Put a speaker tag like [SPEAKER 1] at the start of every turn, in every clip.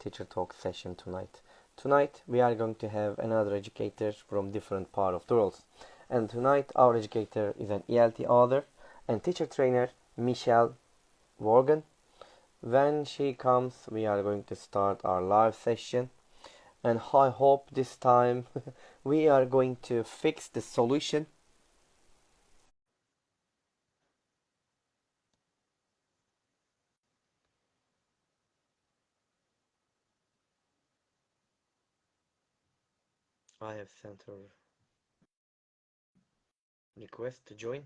[SPEAKER 1] teacher talk session tonight. Tonight we are going to have another educator from different part of the world. And tonight our educator is an ELT author and teacher trainer Michelle Worgan. When she comes, we are going to start our live session. And I hope this time we are going to fix the solution. I have sent her request to join.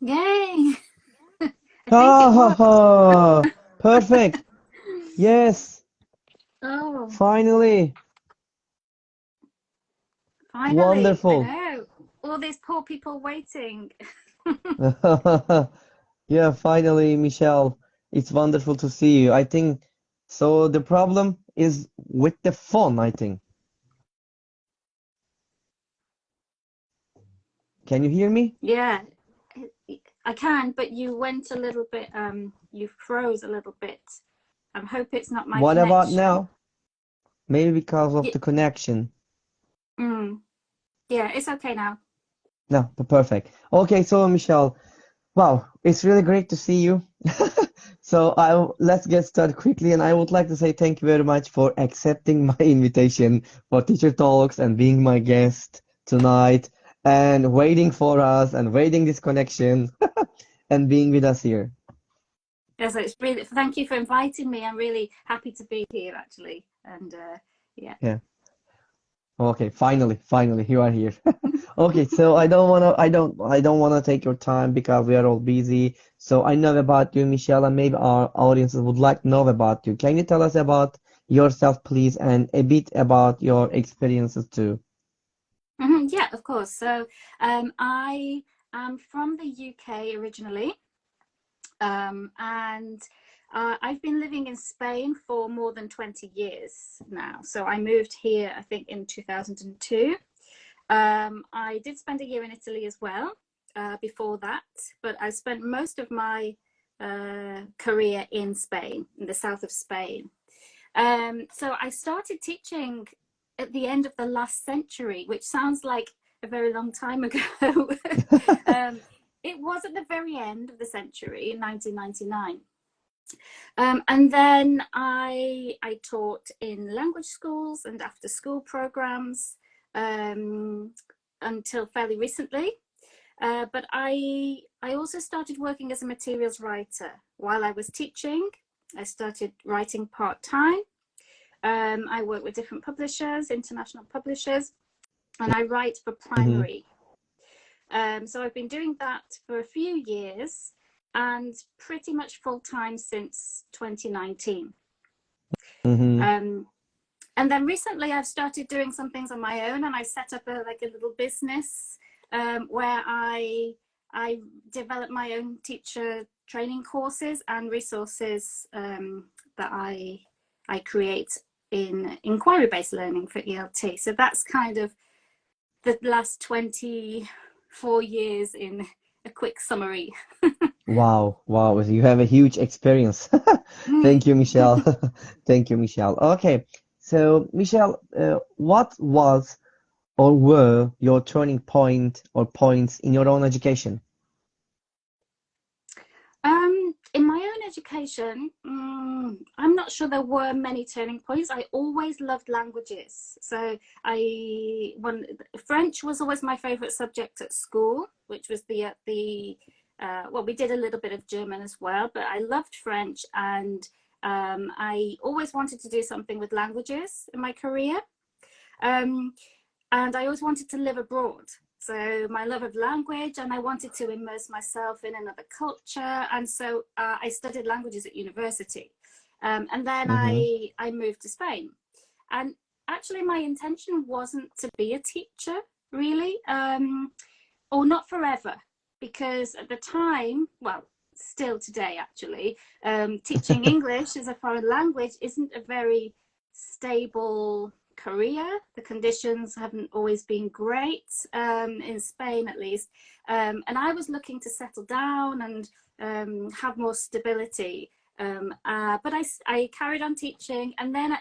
[SPEAKER 2] Yay! I think it
[SPEAKER 1] Ha
[SPEAKER 2] worked.
[SPEAKER 1] ha! Perfect. Yes.
[SPEAKER 2] Oh,
[SPEAKER 1] Finally.
[SPEAKER 2] finally. I
[SPEAKER 1] Wonderful.
[SPEAKER 2] know. All these poor people waiting.
[SPEAKER 1] Yeah, finally, Michelle. It's wonderful to see you. I think so. The problem is with the phone, I think. Can you hear me?
[SPEAKER 2] Yeah, I can, but you went a little bit, you froze a little bit. I hope it's not my
[SPEAKER 1] What about
[SPEAKER 2] connection.
[SPEAKER 1] now? Maybe because of
[SPEAKER 2] Yeah,
[SPEAKER 1] the connection.
[SPEAKER 2] yeah, it's okay now.
[SPEAKER 1] No, perfect. Okay, so Michelle, wow, it's really great to see you. So let's get started quickly, and I would like to say thank you very much for accepting my invitation for Teacher Talks and being my guest tonight and waiting for us and waiting this connection and being with us here.
[SPEAKER 2] Yeah, so it's really, thank you for inviting me. I'm really happy to be here, actually. And yeah.
[SPEAKER 1] Yeah. Okay, finally, you are here. Okay, so I don't wanna take your time because we are all busy. So I know about you, Michelle, and maybe our audiences would like to know about you. Can you tell us about yourself, please, and a bit about your experiences too?
[SPEAKER 2] Yeah, of course. So I am from the UK originally. And I've been living in Spain for more than 20 years now. So I moved here, I think, in 2002. I did spend a year in Italy as well before that, but I spent most of my career in Spain, in the south of Spain. So I started teaching at the end of the last century, which sounds like a very long time ago. um, it was at the very end of the century in 1999. And then I taught in language schools and after school programs until fairly recently. But I also started working as a materials writer while I was teaching. I started writing part-time. I work with different publishers, international publishers, and I write for
[SPEAKER 1] Mm-hmm.
[SPEAKER 2] primary. So I've been doing that for a few years and pretty much full time since 2019.
[SPEAKER 1] Mm-hmm.
[SPEAKER 2] And then recently I've started doing some things on my own, and I set up a little business where I develop my own teacher training courses and resources that I create in inquiry-based learning for ELT. So that's kind of the last 24 years in a quick summary.
[SPEAKER 1] Wow, you have a huge experience. Thank you, Michelle. Thank you, Michelle. Okay, so Michelle, what was or were your turning point or points in your own education?
[SPEAKER 2] In my own education, I'm not sure there were many turning points. I always loved languages. So French was always my favorite subject at school, which was well, we did a little bit of German as well, but I loved French, and I always wanted to do something with languages in my career. Um, and I always wanted to live abroad. So my love of language, and I wanted to immerse myself in another culture. And so I studied languages at university. And then
[SPEAKER 1] Mm-hmm.
[SPEAKER 2] I moved to Spain. And actually my intention wasn't to be a teacher, really, or not forever. Because at the time, well, still today, actually. Teaching English as a foreign language isn't a very stable career. The conditions haven't always been great, in Spain at least. And I was looking to settle down and have more stability. But I carried on teaching, and then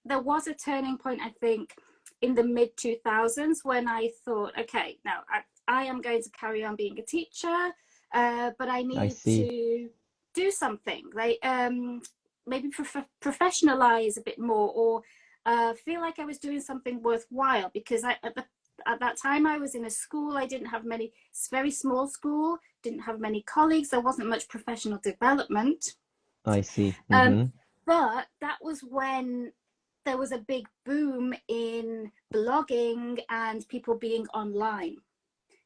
[SPEAKER 2] there was a turning point, I think, in the mid 2000s when I thought, okay, now I am going to carry on being a teacher, but I need to do something, like maybe professionalize a bit more, or feel like I was doing something worthwhile, because at that time I was in a school. I didn't have many, very small school, didn't have many colleagues. There wasn't much professional development.
[SPEAKER 1] I see.
[SPEAKER 2] But that was when there was a big boom in blogging and people being online.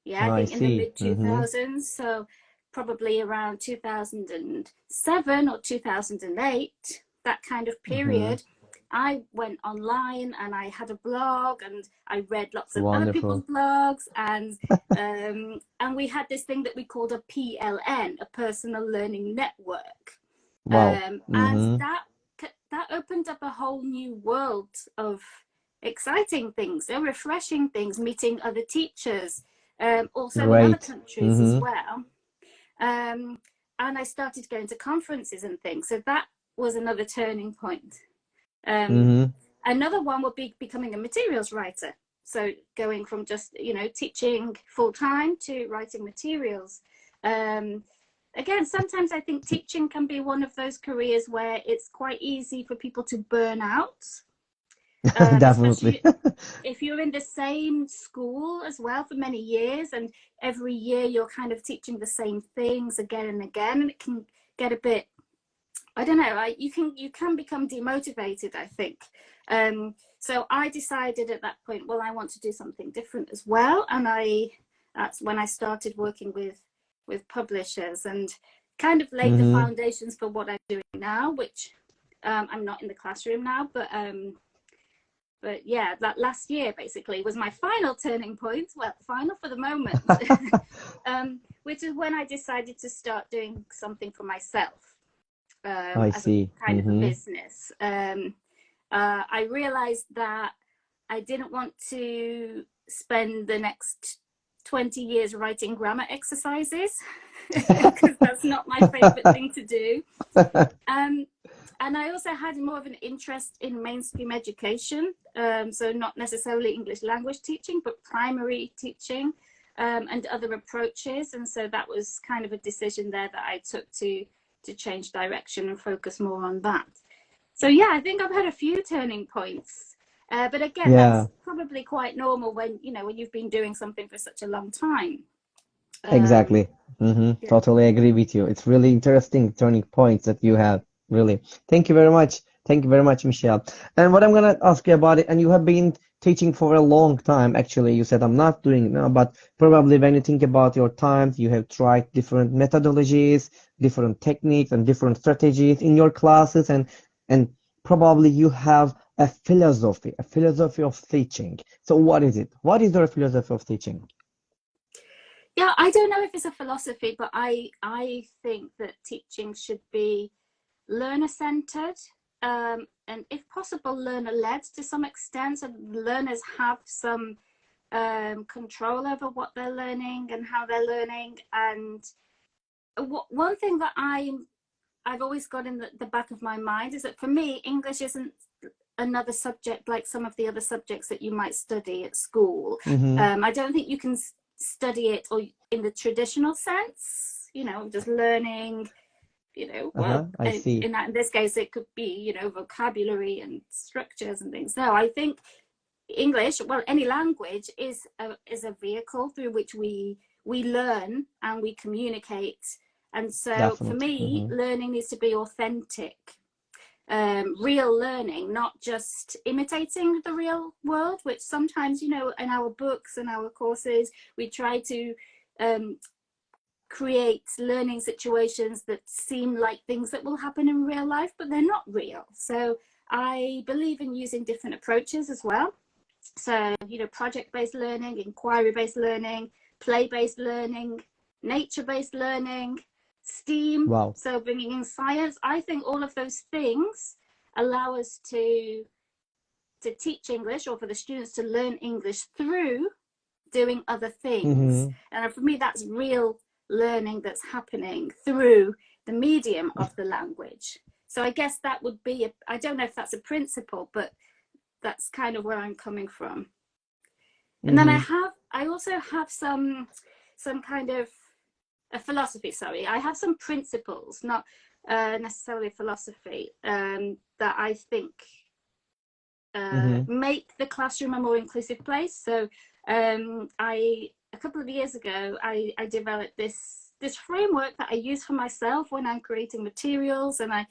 [SPEAKER 2] Yeah, I think in the mid 2000s. So probably around 2007 or 2008, that kind of period, I went online and I had a blog and I read lots of other people's blogs, and we had this thing that we called a PLN, a personal learning network. And that opened up a whole new world of exciting things, refreshing things, meeting other teachers, also in other countries as well. And I started going to conferences and things. So that was another turning point. Another one would be becoming a materials writer. So going from just, teaching full time to writing materials. Again, sometimes I think teaching can be one of those careers where it's quite easy for people to burn out.
[SPEAKER 1] Definitely.
[SPEAKER 2] If you're in the same school as well for many years, and every year you're kind of teaching the same things again and again, and it can get a bit, I don't know, you can become demotivated, I think. So I decided at that point, well, I want to do something different as well. And that's when I started working with publishers and kind of laid the foundations for what I'm doing now, which I'm not in the classroom now, but yeah, that last year basically was my final turning point. Well, final for the moment, which is when I decided to start doing something for myself, as a kind of a business. I realized that I didn't want to spend the next 20 years writing grammar exercises, because that's not my favorite thing to do. And I also had more of an interest in mainstream education, so not necessarily English language teaching, but primary teaching, and other approaches. And so that was kind of a decision there that I took to change direction and focus more on that. So yeah, I think I've had a few turning points. But again, that's probably quite normal when you've been doing something for such a long time.
[SPEAKER 1] Exactly. Totally agree with you. It's really interesting turning points that you have. Really. Thank you very much. Thank you very much, Michelle. And what I'm going to ask you about it, and you have been teaching for a long time. Actually, you said I'm not doing it now, but probably when you think about your time, you have tried different methodologies, different techniques, and different strategies in your classes, and probably you have a philosophy of teaching. So what is it? What is your philosophy of teaching?
[SPEAKER 2] Yeah, I don't know if it's a philosophy, but I think that teaching should be learner-centered, and if possible learner-led to some extent, so learners have some control over what they're learning and how they're learning. And one thing that I've always got in the back of my mind is that for me, English isn't another subject like some of the other subjects that you might study at school. I don't think you can study it or in the traditional sense, just learning,
[SPEAKER 1] I see.
[SPEAKER 2] In this case it could be vocabulary and structures and things. No, I think English, well, any language is a vehicle through which we learn and we communicate. And so definitely. For me, learning needs to be authentic, real learning, not just imitating the real world, which sometimes, in our books and our courses, we try to create learning situations that seem like things that will happen in real life, but they're not real. So I believe in using different approaches as well. So, project-based learning, inquiry-based learning, play-based learning, nature-based learning. STEAM,
[SPEAKER 1] Wow.
[SPEAKER 2] so bringing in science. I think all of those things allow us to teach English, or for the students to learn English through doing other things.
[SPEAKER 1] Mm-hmm.
[SPEAKER 2] And for me, that's real learning that's happening through the medium of the language. So I guess that would be, I don't know if that's a principle, but that's kind of where I'm coming from. And then
[SPEAKER 1] Mm-hmm.
[SPEAKER 2] I also have some kind of a philosophy, sorry. I have some principles, not necessarily philosophy, that I think
[SPEAKER 1] Mm-hmm.
[SPEAKER 2] make the classroom a more inclusive place. So a couple of years ago, I developed this framework that I use for myself when I'm creating materials, and I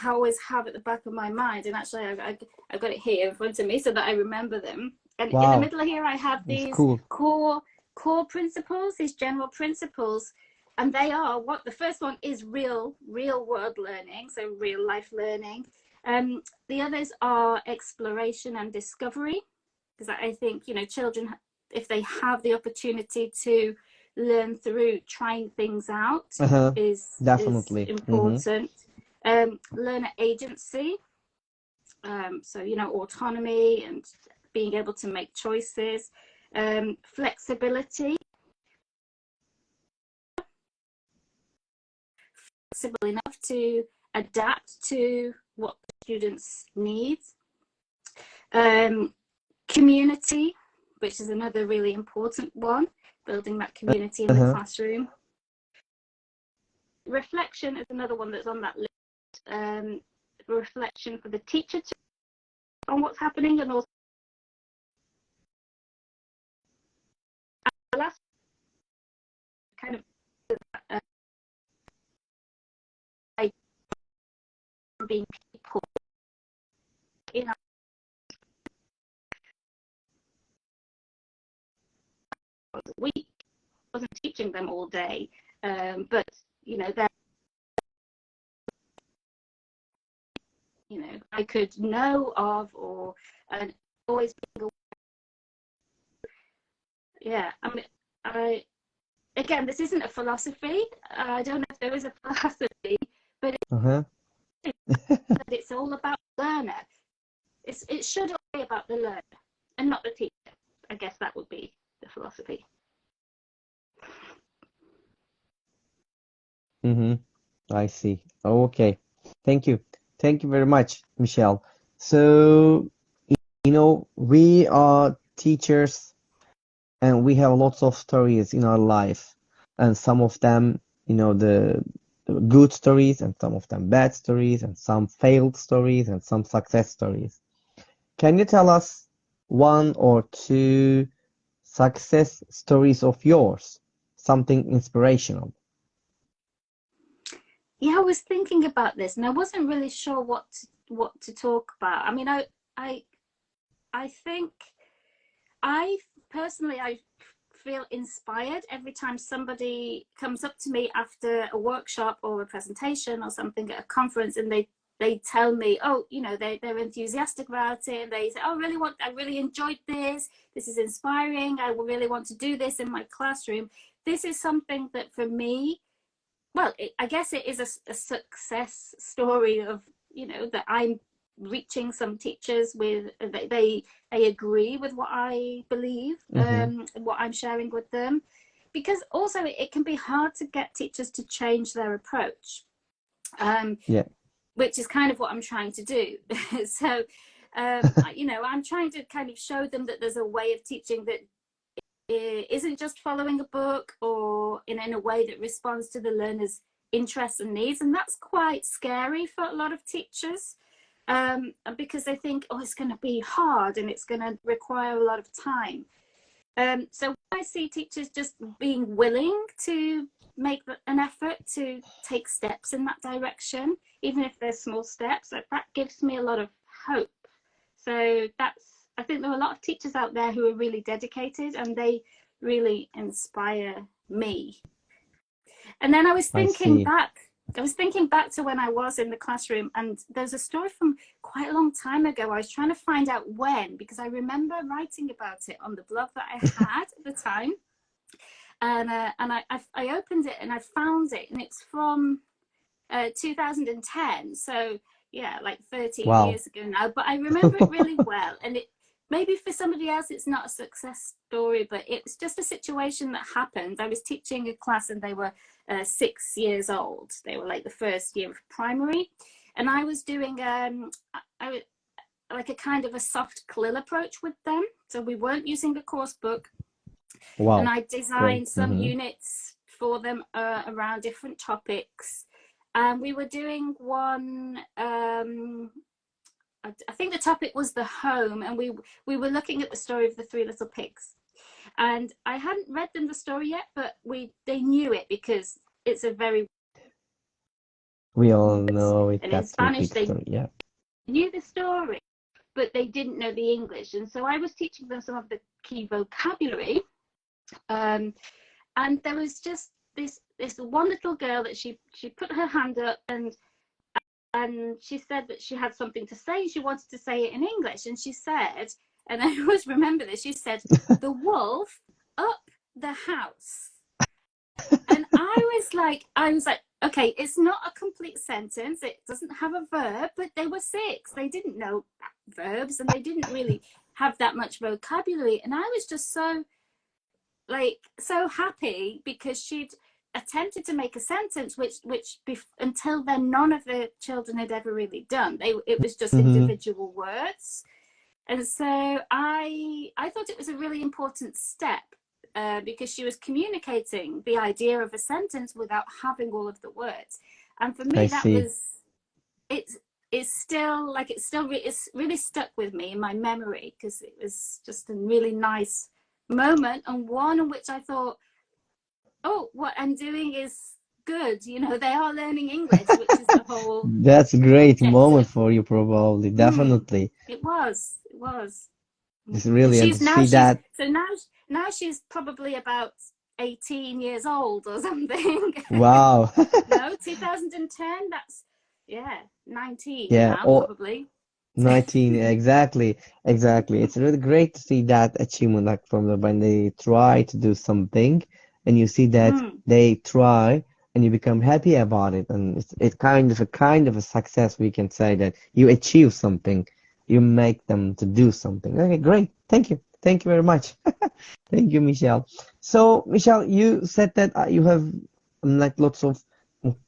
[SPEAKER 2] always have at the back of my mind. And actually, I've got it here in front of me so that I remember them. And in the
[SPEAKER 1] Wow.
[SPEAKER 2] middle here, I have
[SPEAKER 1] That's
[SPEAKER 2] these
[SPEAKER 1] cool.
[SPEAKER 2] core principles, these general principles. And they are, what the first one is real world learning, so real life learning. The others are exploration and discovery, because I think, you know, children, if they have the opportunity to learn through trying things out,
[SPEAKER 1] Uh-huh.
[SPEAKER 2] is
[SPEAKER 1] Definitely. Mm-hmm.
[SPEAKER 2] important. Learner agency, so, you know, autonomy and being able to make choices. Flexibility, flexible enough to adapt to what the students need. Community, which is another really important one, building that community in the
[SPEAKER 1] Uh-huh.
[SPEAKER 2] classroom. Reflection is another one that's on that list. Reflection for the teacher on what's happening, and also the last kind of being people in our week. I wasn't teaching them all day, but you know, they're, you know, I could know of, or always being aware. Yeah, I mean, again, this isn't a philosophy. I don't know if there is a philosophy, but
[SPEAKER 1] Uh-huh.
[SPEAKER 2] it's all about the learner. It should all be about the learner and not the teacher. I guess that would be the philosophy.
[SPEAKER 1] Mm-hmm. I see. Okay. Thank you. Thank you very much, Michelle. So, you know, we are teachers and we have lots of stories in our life. And some of them, you know, the good stories, and some of them bad stories, and some failed stories, and some success stories. Can you tell us one or two success stories of yours? Something inspirational.
[SPEAKER 2] Yeah, I was thinking about this, and I wasn't really sure what to talk about. I mean, I think I personally I feel inspired every time somebody comes up to me after a workshop or a presentation or something at a conference, and they tell me, oh, you know, they're enthusiastic about it, and they say, oh, I really enjoyed this is inspiring, I really want to do this in my classroom. This is something that for me, well, I guess it is a success story of, you know, that I'm reaching some teachers with, they agree with what I believe,
[SPEAKER 1] Mm-hmm.
[SPEAKER 2] what I'm sharing with them, because also it can be hard to get teachers to change their approach,
[SPEAKER 1] Yeah.
[SPEAKER 2] which is kind of what I'm trying to do. So you know, I'm trying to kind of show them that there's a way of teaching that isn't just following a book, or in a way that responds to the learner's interests and needs. And that's quite scary for a lot of teachers, because they think, oh, it's going to be hard and it's going to require a lot of time. So I see teachers just being willing to make an effort to take steps in that direction, even if they're small steps. That gives me a lot of hope. So I think there are a lot of teachers out there who are really dedicated, and they really inspire me. And then I was
[SPEAKER 1] I
[SPEAKER 2] thinking
[SPEAKER 1] see.
[SPEAKER 2] back. I was thinking back to when I was in the classroom, and there's a story from quite a long time ago. I was trying to find out when, because I remember writing about it on the blog that I had at the time. I opened it and I found it, and it's from 2010. So yeah, like 13
[SPEAKER 1] Wow.
[SPEAKER 2] years ago now. But I remember it really well, and it maybe for somebody else it's not a success story, but it's just a situation that happened. I was teaching a class, and they were 6 years old. They were like the first year of primary, and I was doing like a kind of a soft CLIL approach with them. So we weren't using the course book, and
[SPEAKER 1] Wow.
[SPEAKER 2] I
[SPEAKER 1] Great.
[SPEAKER 2] designed some units for them around different topics. And we were doing one, I think the topic was the home, and we were looking at the story of the Three Little Pigs. And I hadn't read them the story yet, but they knew it because it's a very,
[SPEAKER 1] We all know it.
[SPEAKER 2] and in
[SPEAKER 1] That's a
[SPEAKER 2] Spanish
[SPEAKER 1] big
[SPEAKER 2] they
[SPEAKER 1] story. Yeah.
[SPEAKER 2] knew the story, but they didn't know the English. And so I was teaching them some of the key vocabulary. And there was just this one little girl that she put her hand up, and she said that she had something to say. She wanted to say it in English, and she said, and I always remember this, she said, "The wolf up the house." And I was like, okay, it's not a complete sentence. It doesn't have a verb, but they were 6. They didn't know verbs, and they didn't really have that much vocabulary. And I was just so happy because she'd attempted to make a sentence which until then none of the children had ever really done. It was just individual words. And so I thought it was a really important step, because she was communicating the idea of a sentence without having all of the words. And for me,
[SPEAKER 1] I
[SPEAKER 2] that
[SPEAKER 1] see.
[SPEAKER 2] was it's really stuck with me in my memory, because it was just a really nice moment, and one in which I thought, oh, what I'm doing is good. They are learning English, which is the whole
[SPEAKER 1] That's a great moment
[SPEAKER 2] objective.
[SPEAKER 1] for you, probably. Definitely.
[SPEAKER 2] It was.
[SPEAKER 1] It's
[SPEAKER 2] And
[SPEAKER 1] really, and to see
[SPEAKER 2] she's
[SPEAKER 1] that.
[SPEAKER 2] so now she's probably about 18 years old or something.
[SPEAKER 1] Wow.
[SPEAKER 2] No, 2010, that's, yeah, 19
[SPEAKER 1] Yeah.
[SPEAKER 2] now
[SPEAKER 1] Or
[SPEAKER 2] probably.
[SPEAKER 1] 19. Exactly. Exactly. It's really great to see that achievement, like from when they try to do something, and you see that they try, and you become happy about it, and it's kind of a success. We can say that you achieve something, you make them to do something. Okay, great. Thank you very much. Thank you, Michelle. So, Michelle, you said that you have like lots of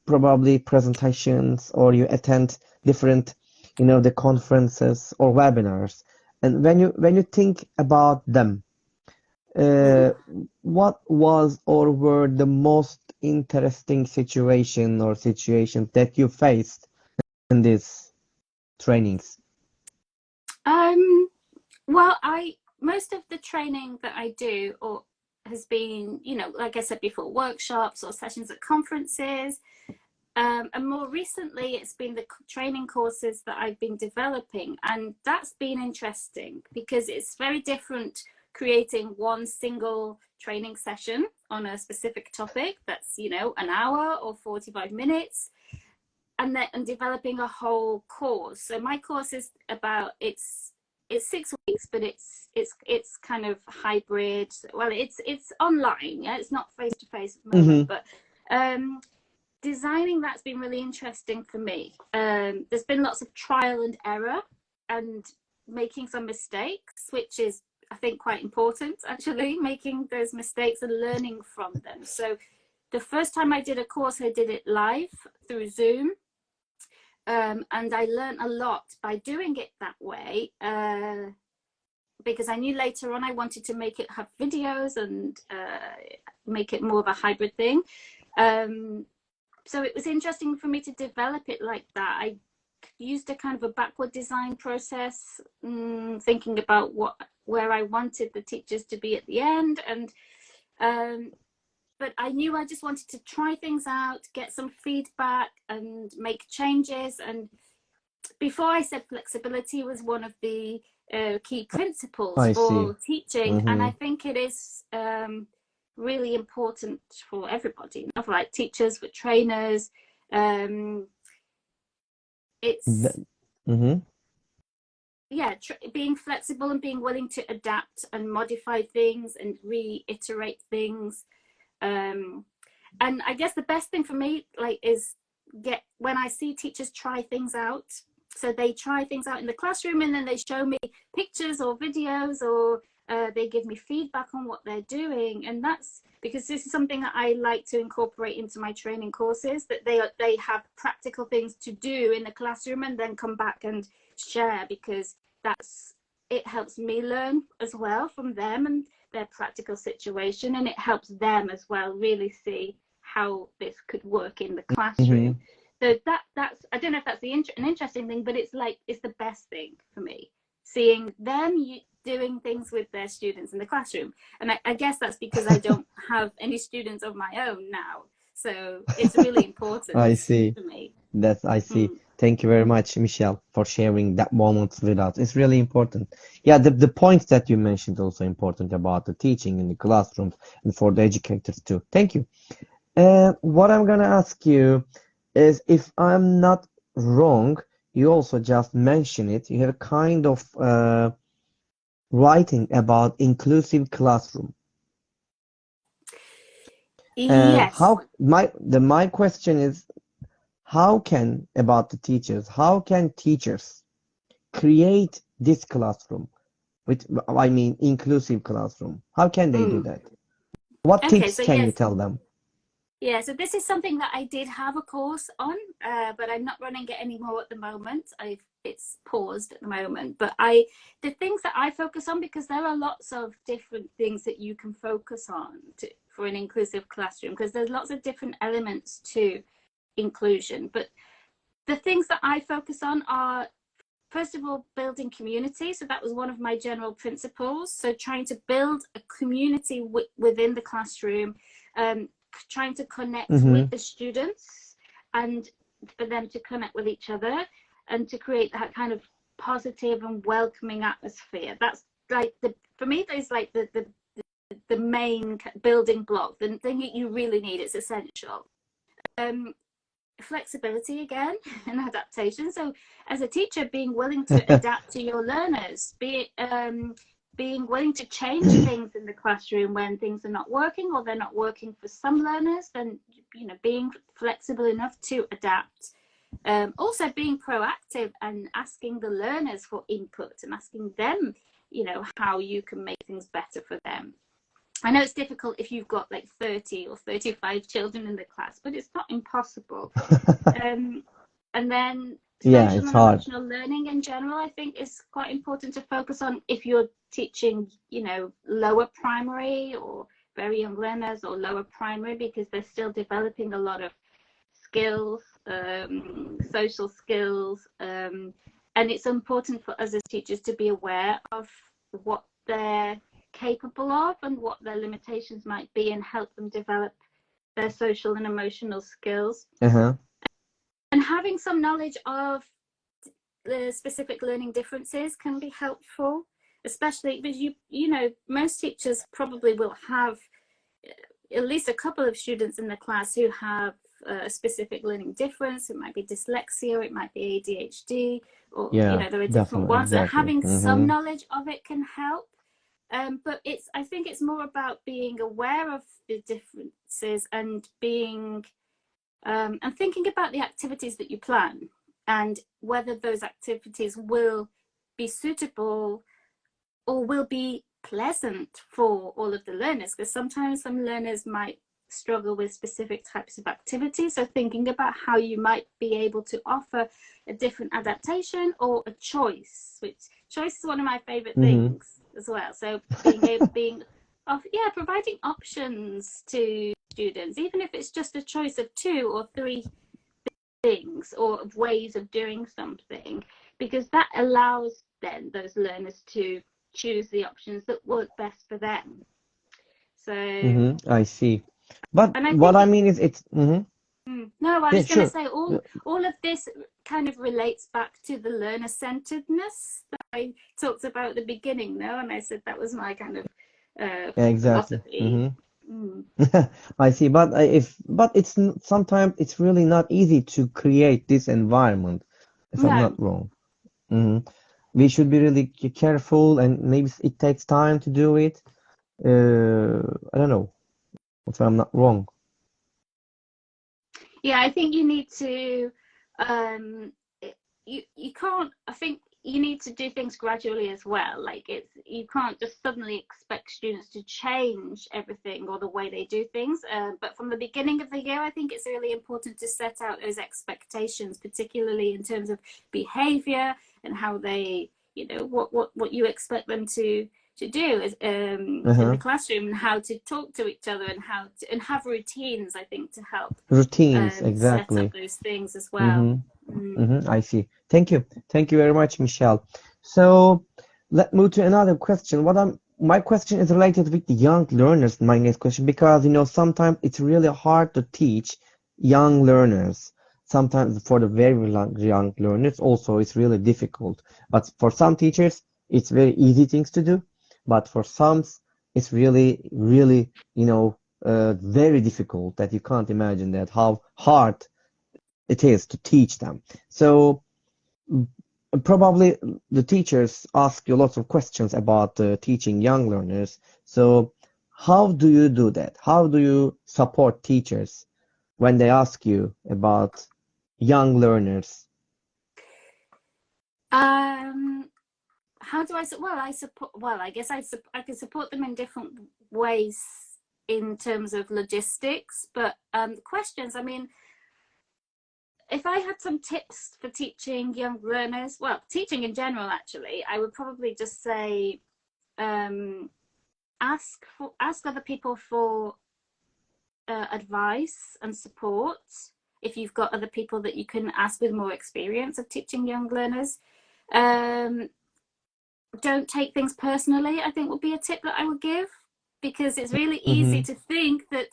[SPEAKER 1] probably presentations, or you attend different, the conferences or webinars. And when you think about them, uh, what was or were the most interesting situation or situations that you faced in these trainings?
[SPEAKER 2] Well, most of the training that I do or has been, like I said before, workshops or sessions at conferences. And more recently, it's been the training courses that I've been developing. And that's been interesting because it's very different creating one single training session on a specific topic that's, an hour or 45 minutes. And developing a whole course. So my course is it's 6 weeks, but it's kind of hybrid. Well, it's online. Yeah, it's not face to face at the moment, but designing that's been really interesting for me. There's been lots of trial and error and making some mistakes, which is, I think, quite important, actually, making those mistakes and learning from them. So the first time I did a course, I did it live through Zoom. And I learned a lot by doing it that way, because I knew later on I wanted to make it have videos and make it more of a hybrid thing. So it was interesting for me to develop it like that. I used a kind of a backward design process, thinking about where I wanted the teachers to be at the end. And but I knew I just wanted to try things out, get some feedback and make changes. And before, I said flexibility was one of the key principles
[SPEAKER 1] I see.
[SPEAKER 2] for teaching. And I think it is really important for everybody, not for like teachers, for trainers. It's yeah, being flexible and being willing to adapt and modify things and reiterate things. And I guess the best thing for me, like, is when I see teachers try things out. So they try things out in the classroom, and then they show me pictures or videos, or they give me feedback on what they're doing. And that's because this is something that I like to incorporate into my training courses, that they have practical things to do in the classroom and then come back and share, because it helps me learn as well from them and their practical situation, and it helps them as well really see how this could work in the classroom. So that's, I don't know if that's an interesting thing, but it's the best thing for me, seeing them doing things with their students in the classroom. And I guess that's because I don't have any students of my own now, so it's really important
[SPEAKER 1] I see.
[SPEAKER 2] to me.
[SPEAKER 1] I see. Thank you very much, Michelle, for sharing that moment with us. It's really important. Yeah, the points that you mentioned also important about the teaching in the classrooms and for the educators too. Thank you. What I'm gonna ask you is, if I'm not wrong, you also just mentioned it. You have a kind of writing about inclusive classroom. And
[SPEAKER 2] Yes.
[SPEAKER 1] my question is, how can teachers create this classroom inclusive classroom? How can they do that? What
[SPEAKER 2] Okay,
[SPEAKER 1] tips
[SPEAKER 2] so
[SPEAKER 1] can you
[SPEAKER 2] yes.
[SPEAKER 1] tell them?
[SPEAKER 2] Yeah, so this is something that I did have a course on, but I'm not running it anymore at the moment. It's paused at the moment. But the things that I focus on, because there are lots of different things that you can focus on for an inclusive classroom, because there's lots of different elements to inclusion. But the things that I focus on are, first of all, building community. So that was one of my general principles. So trying to build a community within the classroom, trying to connect with the students, and for them to connect with each other, and to create that kind of positive and welcoming atmosphere. That's like for me, that is like the main building block, the thing that you really need. It's essential. Flexibility again and adaptation. So as a teacher, being willing to adapt to your learners, being willing to change things in the classroom when things are not working, or they're not working for some learners, then being flexible enough to adapt. Also being proactive and asking the learners for input and asking them how you can make things better for them. I know it's difficult if you've got like 30 or 35 children in the class, but it's not impossible. And then
[SPEAKER 1] Yeah,
[SPEAKER 2] social
[SPEAKER 1] it's
[SPEAKER 2] and
[SPEAKER 1] hard.
[SPEAKER 2] emotional learning in general, I think, is quite important to focus on if you're teaching, lower primary or very young learners, or lower primary, because they're still developing a lot of skills, social skills. And it's important for us as teachers to be aware of what they're capable of and what their limitations might be, and help them develop their social and emotional skills. And having some knowledge of the specific learning differences can be helpful, especially because most teachers probably will have at least a couple of students in the class who have a specific learning difference. It might be dyslexia, it might be ADHD, or
[SPEAKER 1] Yeah,
[SPEAKER 2] there are different
[SPEAKER 1] definitely,
[SPEAKER 2] ones. So
[SPEAKER 1] exactly.
[SPEAKER 2] having some knowledge of it can help. But I think it's more about being aware of the differences, and being and thinking about the activities that you plan, and whether those activities will be suitable or will be pleasant for all of the learners, because sometimes some learners might struggle with specific types of activities. So thinking about how you might be able to offer a different adaptation or a choice, which choice is one of my favorite things as well. So providing options to students, even if it's just a choice of 2 or 3 things or ways of doing something, because that allows then those learners to choose the options that work best for them. So
[SPEAKER 1] I see. But
[SPEAKER 2] and I
[SPEAKER 1] what
[SPEAKER 2] think
[SPEAKER 1] I mean is it's
[SPEAKER 2] no, I
[SPEAKER 1] yeah,
[SPEAKER 2] was going to
[SPEAKER 1] sure.
[SPEAKER 2] say all of this kind of relates back to the learner-centeredness that I talked about at the beginning, no? And I said that was my kind of
[SPEAKER 1] Exactly.
[SPEAKER 2] philosophy.
[SPEAKER 1] I see, but sometimes it's really not easy to create this environment, if I'm
[SPEAKER 2] No.
[SPEAKER 1] not wrong. We should be really careful, and maybe it takes time to do it. I don't know. if I'm not wrong.
[SPEAKER 2] Yeah, I think you need to, you can't, I think you need to do things gradually as well. Like you can't just suddenly expect students to change everything or the way they do things. But from the beginning of the year, I think it's really important to set out those expectations, particularly in terms of behavior and how they, what you expect them to do is, in the classroom, and how to talk to each other, and and have routines, I think, to help
[SPEAKER 1] Routines,
[SPEAKER 2] set up
[SPEAKER 1] exactly.
[SPEAKER 2] those things as well.
[SPEAKER 1] I see. Thank you. Thank you very much, Michelle. So let's move to another question. My question is related with the young learners, my next question, because sometimes it's really hard to teach young learners. Sometimes for the very young learners also it's really difficult. But for some teachers, it's very easy things to do. But for some, it's really, really, very difficult that you can't imagine that how hard it is to teach them. So probably the teachers ask you lots of questions about teaching young learners. So how do you do that? How do you support teachers when they ask you about young learners?
[SPEAKER 2] How do I well I support well I guess I can support them in different ways in terms of logistics, but the questions, I mean, if I had some tips for teaching young learners, well, teaching in general, actually, I would probably just say, ask other people for advice and support. If you've got other people that you can ask with more experience of teaching young learners, don't take things personally, I think would be a tip that I would give, because it's really easy to think that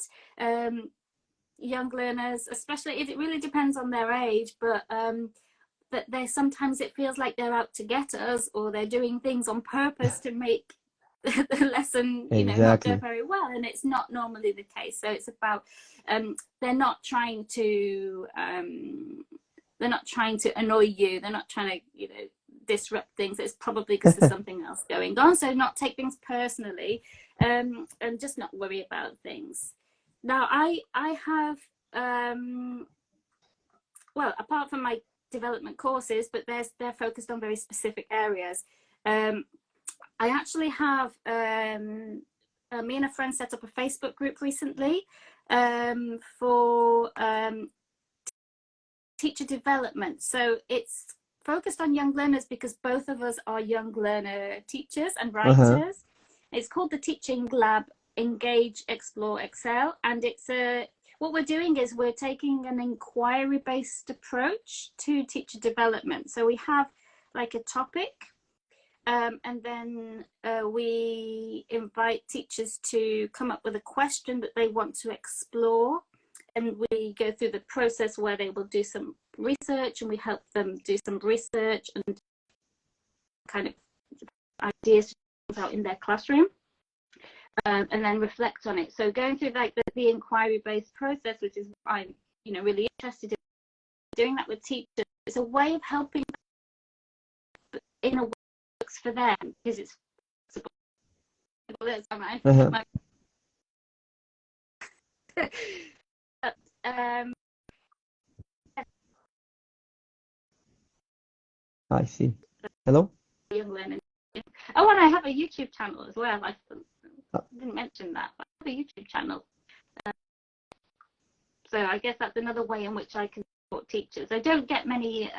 [SPEAKER 2] young learners, especially if it really depends on their age, but that sometimes it feels like they're out to get us, or they're doing things on purpose to make the lesson, not go
[SPEAKER 1] Exactly.
[SPEAKER 2] very well, and it's not normally the case. So it's about they're not trying to annoy you. They're not trying to disrupt things. It's probably because there's something else going on. So not take things personally, and just not worry about things. Now I have well, apart from my development courses, but they're focused on very specific areas. I actually have me and a friend set up a Facebook group recently for teacher development. So it's focused on young learners because both of us are young learner teachers and writers. It's called the Teaching Lab Engage, Explore, Excel, and it's what we're doing is we're taking an inquiry-based approach to teacher development. So we have like a topic, and then we invite teachers to come up with a question that they want to explore, and we go through the process where they will do some research, and we help them do some research and kind of ideas out in their classroom, and then reflect on it. So going through like the inquiry-based process, which is what I'm really interested in, doing that with teachers, it's a way of helping in a way that works for them, because it's
[SPEAKER 1] I see. Hello?
[SPEAKER 2] young learning. Oh, and I have a YouTube channel as well. I didn't mention that, but I have a YouTube channel. So I guess that's another way in which I can support teachers. I don't get many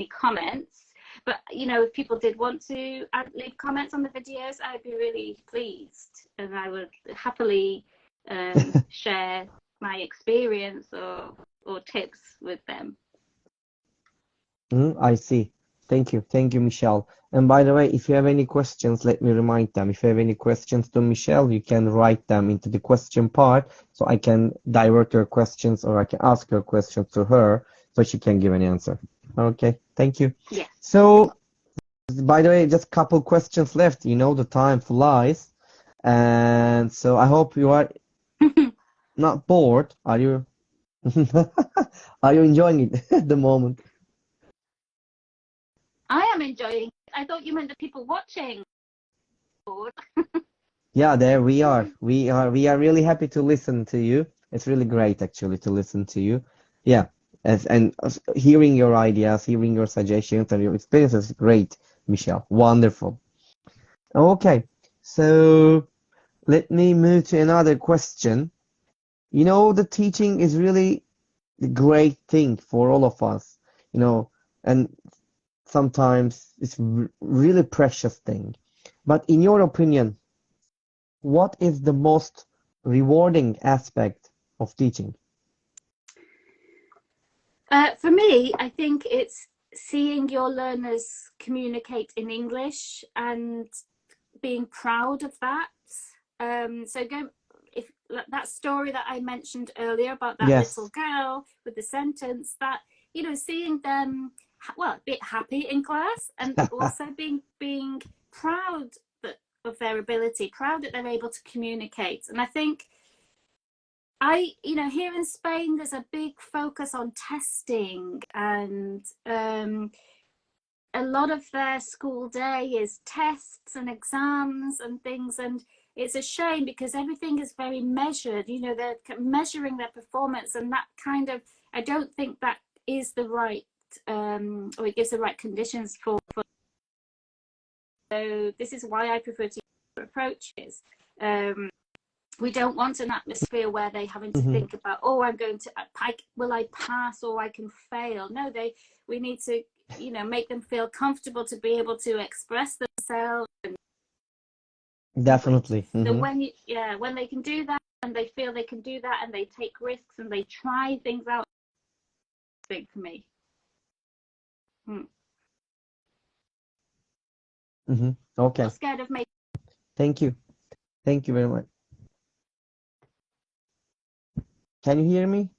[SPEAKER 2] comments, but if people did want to leave comments on the videos, I'd be really pleased, and I would happily share my experience or tips with them.
[SPEAKER 1] I see. Thank you, Michelle. And by the way, if you have any questions, let me remind them. If you have any questions to Michelle, you can write them into the question part, so I can divert your questions, or I can ask your questions to her, so she can give an answer. Okay, thank you.
[SPEAKER 2] Yeah.
[SPEAKER 1] So, by the way, just a couple questions left. The time flies, and so I hope you are not bored. Are you? Are you enjoying it at the moment?
[SPEAKER 2] I am enjoying it. I thought you meant the people watching.
[SPEAKER 1] Yeah, there we are. We are really happy to listen to you. It's really great actually to listen to you. Yeah, hearing your ideas, hearing your suggestions and your experiences is great, Michelle. Wonderful. Okay, so let me move to another question. The teaching is really a great thing for all of us, and sometimes it's really precious thing. But in your opinion, what is the most rewarding aspect of teaching?
[SPEAKER 2] For me, I think it's seeing your learners communicate in English and being proud of that. So go if that story that I mentioned earlier about that little
[SPEAKER 1] Yes,
[SPEAKER 2] girl with the sentence, that seeing them a bit happy in class, and also being proud of their ability, proud that they're able to communicate. And I think here in Spain, there's a big focus on testing, and a lot of their school day is tests and exams and things. And it's a shame because everything is very measured. They're measuring their performance, and that kind of, I don't think that is the right, or it gives the right conditions for. So this is why I prefer to use approaches. We don't want an atmosphere where they're having to
[SPEAKER 1] hmm
[SPEAKER 2] think about, will I pass or I can fail? No, we need to, make them feel comfortable to be able to express themselves.
[SPEAKER 1] definitely.
[SPEAKER 2] So when they can do that, and they feel they can do that, and they take risks and they try things out, it's big for me.
[SPEAKER 1] Okay,
[SPEAKER 2] Not scared of making.
[SPEAKER 1] thank you. Thank you very much. Can you hear me?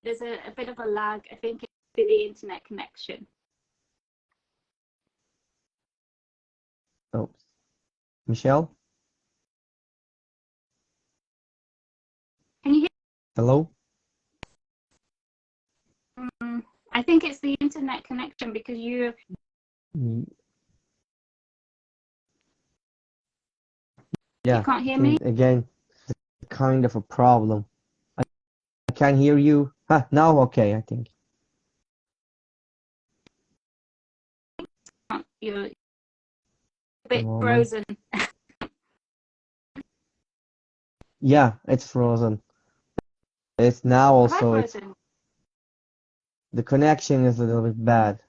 [SPEAKER 2] There's a bit of a lag. I think it's the internet connection.
[SPEAKER 1] Oh, Michelle?
[SPEAKER 2] Can you hear?
[SPEAKER 1] Hello?
[SPEAKER 2] I think it's the internet connection because you
[SPEAKER 1] Mm, Yeah,
[SPEAKER 2] can't
[SPEAKER 1] I
[SPEAKER 2] hear me.
[SPEAKER 1] think again, kind of a problem. I can hear you. Now okay, I think.
[SPEAKER 2] You're a
[SPEAKER 1] A
[SPEAKER 2] bit
[SPEAKER 1] moment.
[SPEAKER 2] frozen.
[SPEAKER 1] Yeah, it's frozen. It's now
[SPEAKER 2] Have I
[SPEAKER 1] also it's
[SPEAKER 2] frozen?
[SPEAKER 1] the connection is a little bit bad.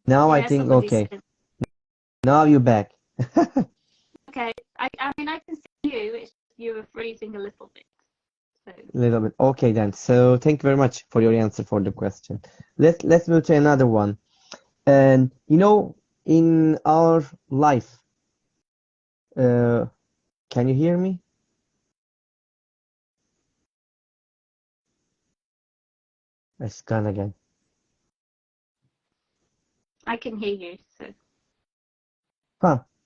[SPEAKER 1] Now I
[SPEAKER 2] Yeah,
[SPEAKER 1] think
[SPEAKER 2] somebody
[SPEAKER 1] okay.
[SPEAKER 2] said.
[SPEAKER 1] Now you're back.
[SPEAKER 2] Okay, I mean I can see you. It's you were freezing a little bit. So
[SPEAKER 1] A little bit. Okay then. So thank you very much for your answer for the question. Let's move to another one. And in our life, uh, can you hear me? It's gone again.
[SPEAKER 2] I can hear you. So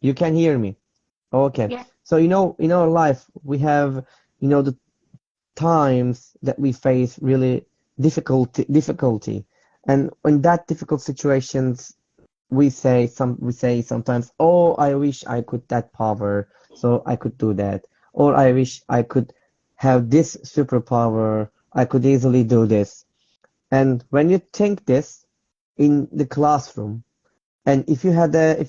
[SPEAKER 1] You can hear me. Okay.
[SPEAKER 2] yeah.
[SPEAKER 1] So in our life, we have the times that we face really difficulty, and in that difficult situations, we say sometimes, oh, I wish I could that power, so I could do that, or I wish I could have this superpower, I could easily do this. And when you think this in the classroom, and if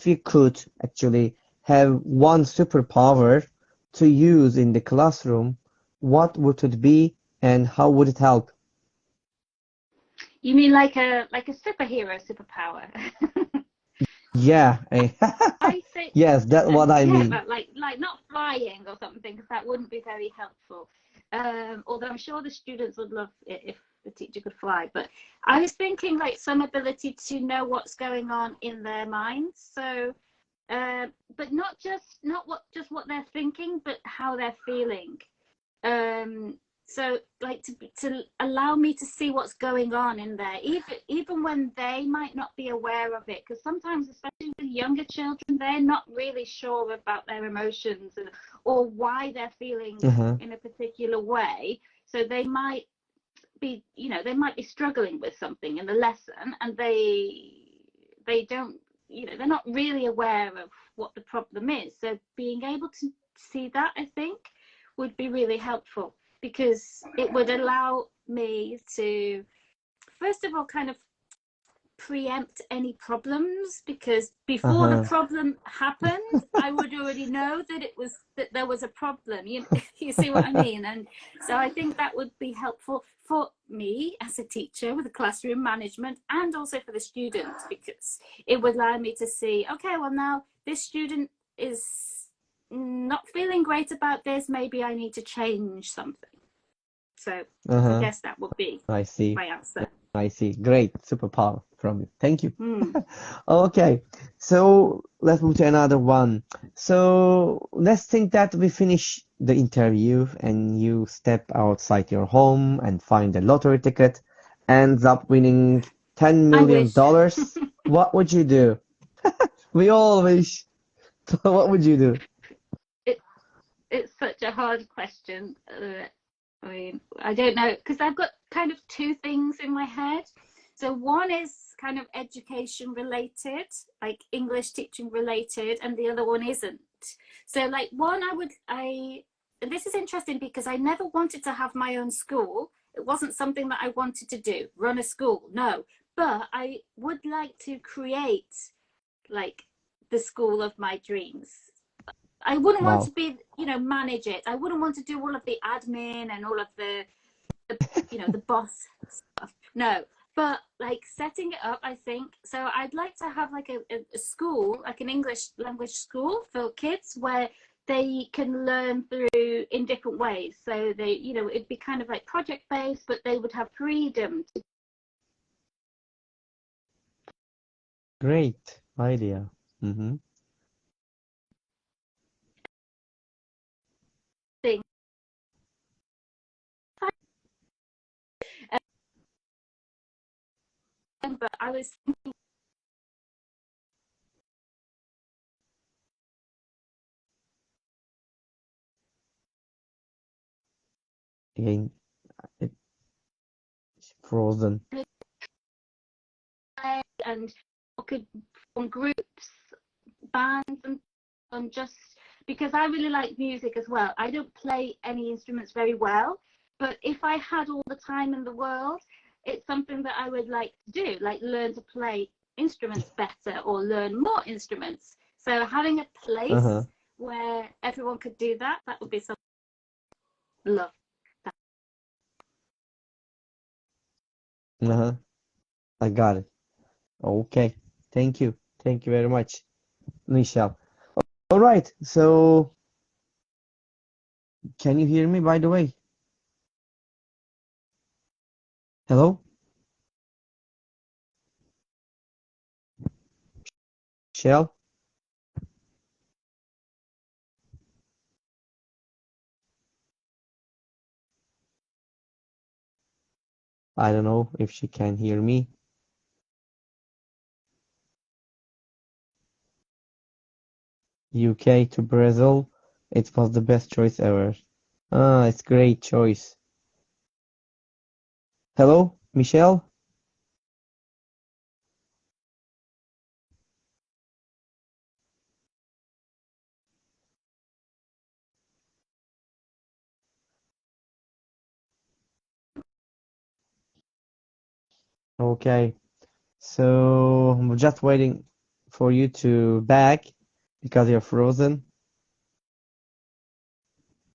[SPEAKER 1] you could actually have one superpower to use in the classroom, what would it be and how would it help?
[SPEAKER 2] You mean like a superhero superpower?
[SPEAKER 1] Yeah,
[SPEAKER 2] I think,
[SPEAKER 1] yes, that's what I
[SPEAKER 2] yeah,
[SPEAKER 1] mean.
[SPEAKER 2] but like not flying or something, because that wouldn't be very helpful. Although I'm sure the students would love it if the teacher could fly. But I was thinking like some ability to know what's going on in their minds. So, but not what they're thinking, but how they're feeling. So like to allow me to see what's going on in there, even when they might not be aware of it, because sometimes, especially with younger children, they're not really sure about their emotions or why they're feeling
[SPEAKER 1] Uh-huh.
[SPEAKER 2] in a particular way. So they might be struggling with something in the lesson, and they don't they're not really aware of what the problem is. So being able to see that, I think, would be really helpful, because it would allow me to, first of all, kind of preempt any problems, because before the problem happened, I would already know that there was a problem. You see what I mean? And so I think that would be helpful for me as a teacher with the classroom management, and also for the students, because it would allow me to see, okay, well, now this student is not feeling great about this, maybe I need to change something. So I guess that would be
[SPEAKER 1] I see.
[SPEAKER 2] my answer.
[SPEAKER 1] I see. Great. Superpower from you. Thank you. Okay. So let's move to another one. So let's think that we finish the interview and you step outside your home and find a lottery ticket, ends up winning $10 million. What would you do? We all wish. What would you do?
[SPEAKER 2] It's such a hard question. I mean, I don't know, because I've got kind of two things in my head. So one is kind of education related, like English teaching related, and the other one isn't. So like one, and this is interesting because I never wanted to have my own school. It wasn't something that I wanted to do, run a school, no. But I would like to create like the school of my dreams. I wouldn't want to be, manage it. I wouldn't want to do all of the admin and all of the boss stuff. No, but like setting it up, I think. So I'd like to have like a school, like an English language school for kids, where they can learn through in different ways. So they, it'd be kind of like project based, but they would have freedom to.
[SPEAKER 1] Great idea.
[SPEAKER 2] But I was thinking,
[SPEAKER 1] Again, it's frozen.
[SPEAKER 2] and could form groups, bands, and just because I really like music as well. I don't play any instruments very well, but if I had all the time in the world, it's something that I would like to do, like learn to play instruments better or learn more instruments. So having a place where everyone could do that would be something I love.
[SPEAKER 1] I got it. Okay. Thank you. Thank you very much, Michelle. All right. So, can you hear me, by the way? Hello? Michelle? I don't know if she can hear me. UK to Brazil. It was the best choice ever. Ah, it's great choice. Hello, Michelle? Okay. So I'm just waiting for you to back because you're frozen.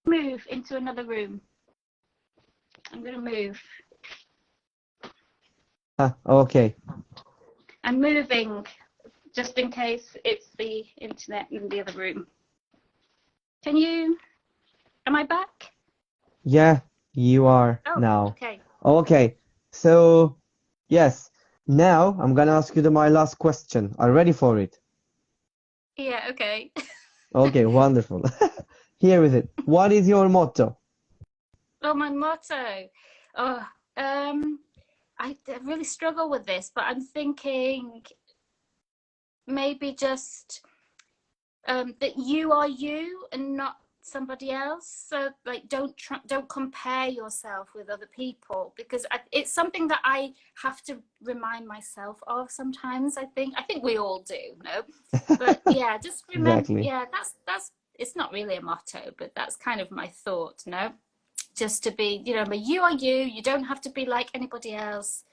[SPEAKER 2] Move into another room. I'm going to move.
[SPEAKER 1] Okay.
[SPEAKER 2] I'm moving just in case it's the internet in the other room. Am I back?
[SPEAKER 1] Yeah, you are now.
[SPEAKER 2] Okay.
[SPEAKER 1] Okay. So, yes. Now I'm gonna ask you my last question. Are you ready for it?
[SPEAKER 2] Yeah, okay.
[SPEAKER 1] Okay, wonderful. Here is it. What is your motto?
[SPEAKER 2] Oh, my motto. Oh, I really struggle with this, but I'm thinking maybe just that you are you and not somebody else. So like, don't compare yourself with other people, because it's something that I have to remind myself of sometimes. I think we all do, no? But yeah, just remember,
[SPEAKER 1] Exactly.
[SPEAKER 2] yeah, that's it's not really a motto, but that's kind of my thought, no? Just to be, you know, but you are you. You don't have to be like anybody else.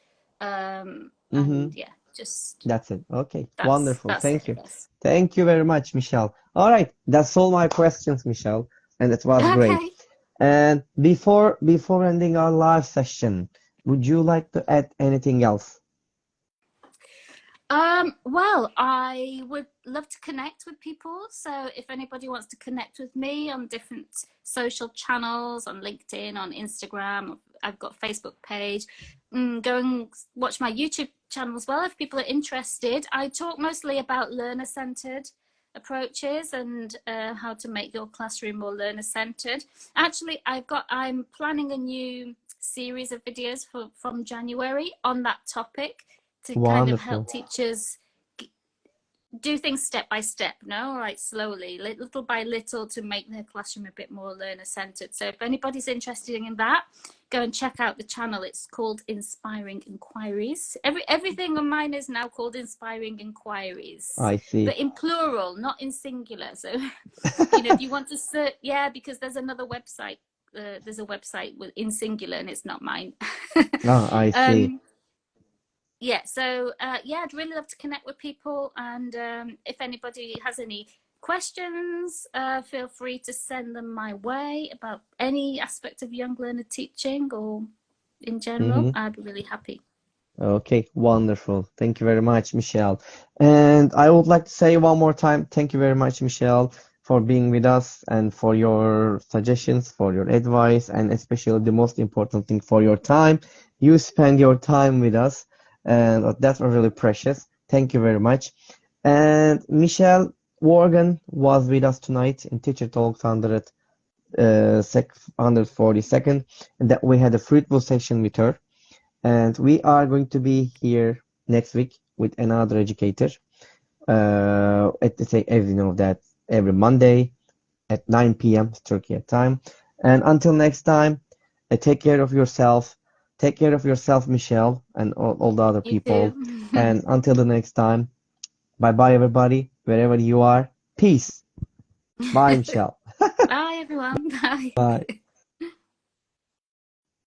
[SPEAKER 1] Mm-hmm.
[SPEAKER 2] And yeah, just
[SPEAKER 1] That's it. Okay, wonderful.
[SPEAKER 2] that's it,
[SPEAKER 1] Thank
[SPEAKER 2] I
[SPEAKER 1] you.
[SPEAKER 2] guess.
[SPEAKER 1] Thank you very much, Michelle. All right, that's all my questions, Michelle, and it was great.
[SPEAKER 2] Okay.
[SPEAKER 1] And before ending our live session, would you like to add anything else?
[SPEAKER 2] Well, I would love to connect with people. So if anybody wants to connect with me on different social channels, on LinkedIn, on Instagram, I've got a Facebook page. Go and watch my YouTube channel as well if people are interested. I talk mostly about learner-centered approaches and how to make your classroom more learner-centered. Actually, I'm planning a new series of videos from January on that topic, to kind of help
[SPEAKER 1] Wonderful.
[SPEAKER 2] teachers do things step by step, no, like slowly, little by little, to make their classroom a bit more learner centered. So if anybody's interested in that, go and check out the channel. It's called Inspiring Inquiries. Everything on mine is now called Inspiring Inquiries,
[SPEAKER 1] I see.
[SPEAKER 2] but in plural, not in singular. So you know, if you want to search, yeah, because there's another website. There's a website in singular, and it's not mine.
[SPEAKER 1] Ah, I see.
[SPEAKER 2] um, yeah, so yeah, I'd really love to connect with people, and if anybody has any questions, feel free to send them my way about any aspect of young learner teaching or in general.
[SPEAKER 1] Mm-hmm.
[SPEAKER 2] I'd be really happy.
[SPEAKER 1] Okay, wonderful. Thank you very much, Michelle. And I would like to say one more time, thank you very much, Michelle, for being with us and for your suggestions, for your advice, and especially the most important thing, for your time. You spend your time with us, and that was really precious. Thank you very much. And Michelle Worgan was with us tonight in Teacher Talks 142nd, and that we had a fruitful session with her. And we are going to be here next week with another educator. At the same, as you know, that every Monday at 9 p.m. Turkey time. And until next time, take care of yourself. Take care of yourself, Michelle, and all the other
[SPEAKER 2] You
[SPEAKER 1] people.
[SPEAKER 2] too.
[SPEAKER 1] And until the next time, bye bye, everybody, wherever you are. Peace. Bye, Michelle.
[SPEAKER 2] Bye, everyone. Bye.
[SPEAKER 1] Bye.